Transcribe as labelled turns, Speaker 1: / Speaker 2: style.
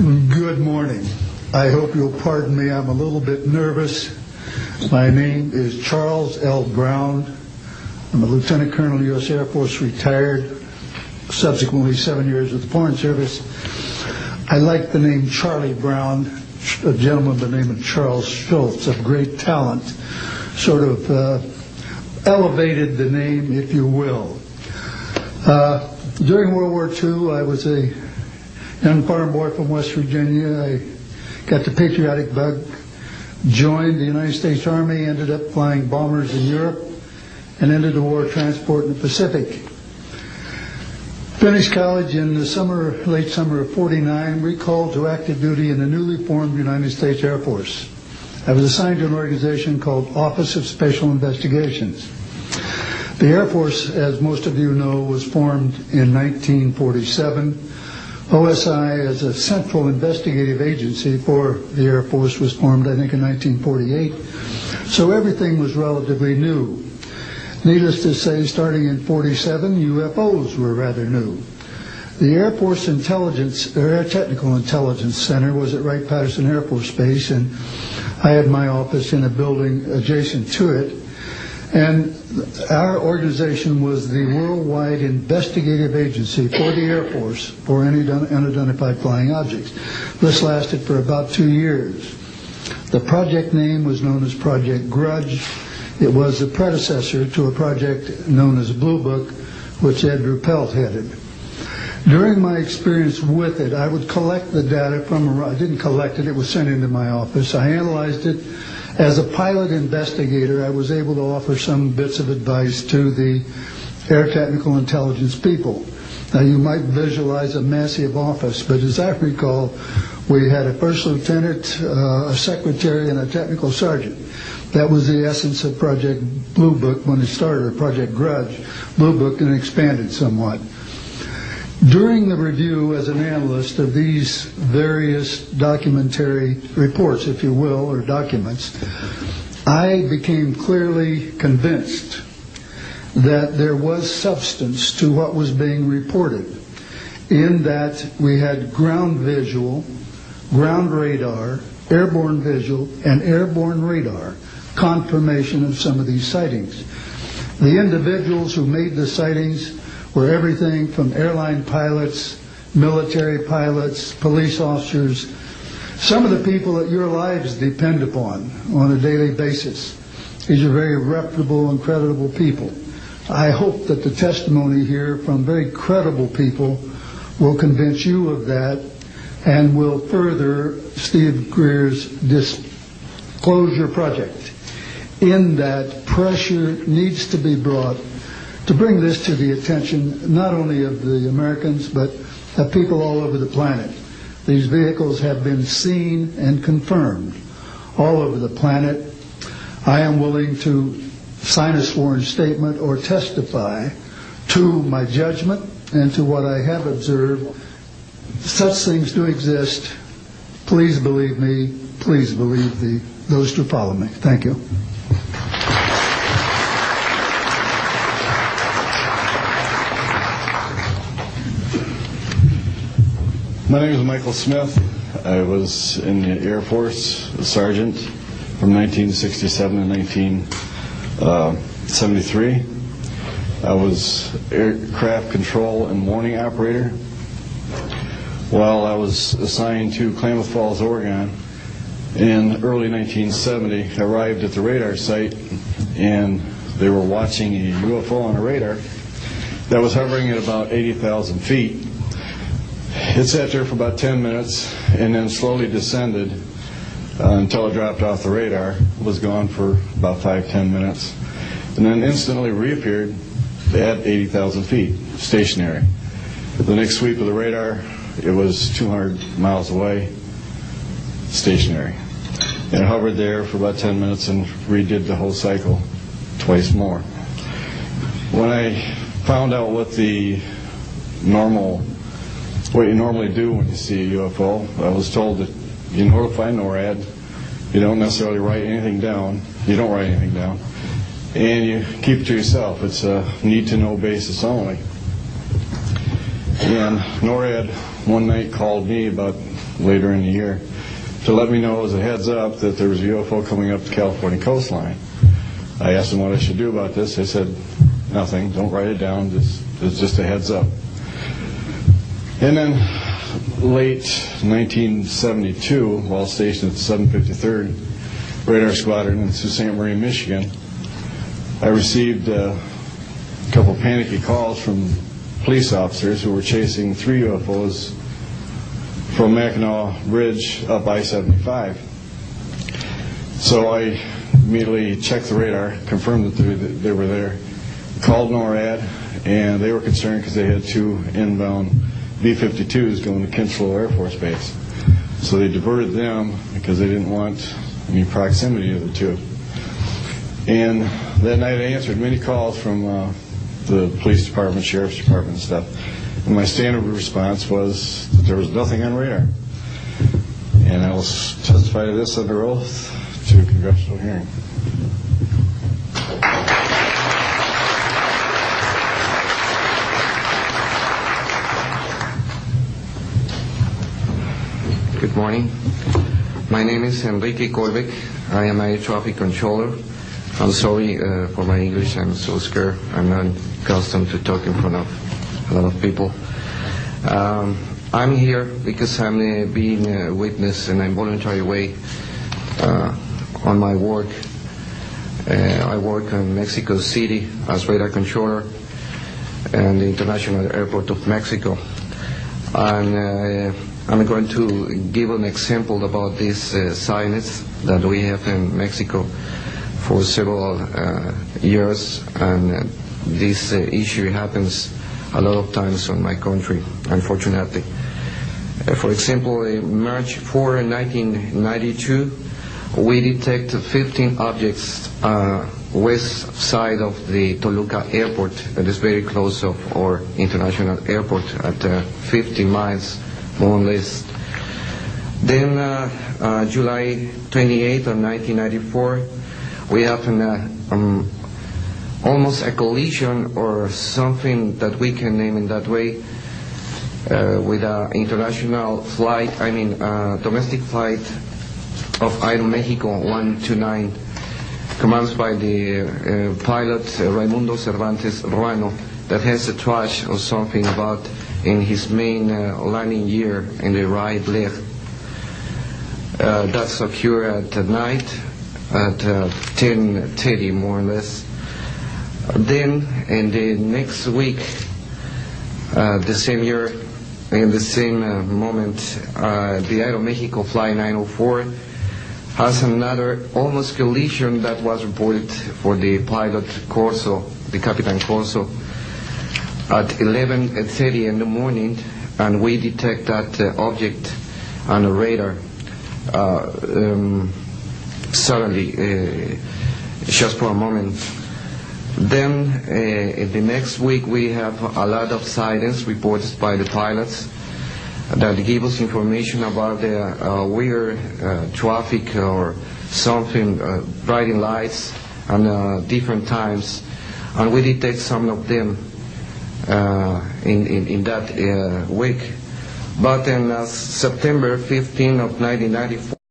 Speaker 1: Good morning. I hope you'll pardon me. I'm a little bit nervous. My name is Charles L. Brown. I'm a Lieutenant Colonel, U.S. Air Force, retired, subsequently 7 years with the Foreign Service. I like the name Charlie Brown. A gentleman by the name of Charles Schultz, of great talent, sort of elevated the name, if you will. During World War II, I was a young farm boy from West Virginia. I got the patriotic bug, joined the United States Army, ended up flying bombers in Europe, and ended the war transport in the Pacific. Finished college in the late summer of '49, recalled to active duty in the newly formed United States Air Force. I was assigned to an organization called Office of Special Investigations. The Air Force, as most of you know, was formed in 1947. OSI, as a central investigative agency for the Air Force, was formed, I think, in 1948. So everything was relatively new. Needless to say, starting in '47, UFOs were rather new. The Air Force Air Technical Intelligence Center was at Wright-Patterson Air Force Base, and I had my office in a building adjacent to it. And our organization was the worldwide investigative agency for the Air Force for any unidentified flying objects. This lasted for about 2 years. The project name was known as Project Grudge. It was the predecessor to a project known as Blue Book, which Ed Ruppelt headed. During my experience with it, I would collect the data I didn't collect it, it was sent into my office. I analyzed it. As a pilot investigator, I was able to offer some bits of advice to the Air Technical Intelligence people. Now, you might visualize a massive office, but as I recall, we had a first lieutenant, a secretary, and a technical sergeant. That was the essence of Project Blue Book when it started, or Project Grudge. Blue Book, and expanded somewhat. During the review as an analyst of these various documentary reports, if you will, or documents, I became clearly convinced that there was substance to what was being reported, in that we had ground visual, ground radar, airborne visual, and airborne radar confirmation of some of these sightings. The individuals who made the sightings were everything from airline pilots, military pilots, police officers, some of the people that your lives depend upon on a daily basis. These are very reputable and credible people. I hope that the testimony here from very credible people will convince you of that and will further Steve Greer's disclosure project, in that pressure needs to be brought to bring this to the attention not only of the Americans, but of people all over the planet. These vehicles have been seen and confirmed all over the planet. I am willing to sign a sworn statement or testify to my judgment and to what I have observed. Such things do exist. Please believe me. Please believe those who follow me. Thank you.
Speaker 2: My name is Michael Smith. I was in the Air Force, a sergeant, from 1967 to 1973. I was aircraft control and warning operator. While I was assigned to Klamath Falls, Oregon, in early 1970, I arrived at the radar site, and they were watching a UFO on a radar that was hovering at about 80,000 feet. It sat there for about 10 minutes and then slowly descended until it dropped off the radar. It was gone for about 5-10 minutes, and then instantly reappeared at 80,000 feet, stationary. The next sweep of the radar, it was 200 miles away, stationary. And it hovered there for about 10 minutes and redid the whole cycle twice more. When I found out what you normally do when you see a UFO, I was told that you notify NORAD, you don't necessarily write anything down, and you keep it to yourself. It's a need-to-know basis only. And NORAD one night called me about later in the year to let me know as a heads up that there was a UFO coming up the California coastline. I asked them what I should do about this. They said, nothing, don't write it down, it's just a heads up. And then late 1972, while stationed at the 753rd Radar Squadron in Sault Ste. Marie, Michigan, I received a couple panicky calls from police officers who were chasing 3 UFOs from Mackinac Bridge up I-75. So I immediately checked the radar, confirmed that they were there, called NORAD, and they were concerned because they had 2 inbound B-52s going to Kinslow Air Force Base. So they diverted them because they didn't want any proximity of the 2. And that night I answered many calls from the police department, sheriff's department and stuff. And my standard response was that there was nothing on radar. And I will testify to this under oath to a congressional hearing.
Speaker 3: Good morning. My name is Enrique Colbeck. I am a traffic controller. I'm sorry for my English. I'm so scared. I'm not accustomed to talk in front of a lot of people. I'm here because I'm being a witness in a voluntary way on my work. I work in Mexico City as radar controller and the International Airport of Mexico. And I'm going to give an example about this silence that we have in Mexico for several years, and this issue happens a lot of times in my country, unfortunately. For example, March 4, 1992, we detected 15 objects west side of the Toluca airport, that is very close of our international airport at 50 miles, more or less. Then July 28 of 1994, we have almost a collision or something that we can name in that way with an international flight, domestic flight of Aeromexico 129, commanded by the pilot Raimundo Cervantes Ruano, that has a trash or something about in his main landing gear in the right leg. That's occurred at night at 10:30 more or less. Then in the next week, the same year, in the same moment, the Aeromexico Flight 904 has another almost collision that was reported for the pilot Corso, the Capitan Corso, at 11:30 in the morning, and we detect that object on the radar suddenly, just for a moment. Then in the next week we have a lot of silence reported by the pilots that give us information about the weird traffic or something, bright lights and different times, and we detect some of them in that week. But in September 15 of 1994,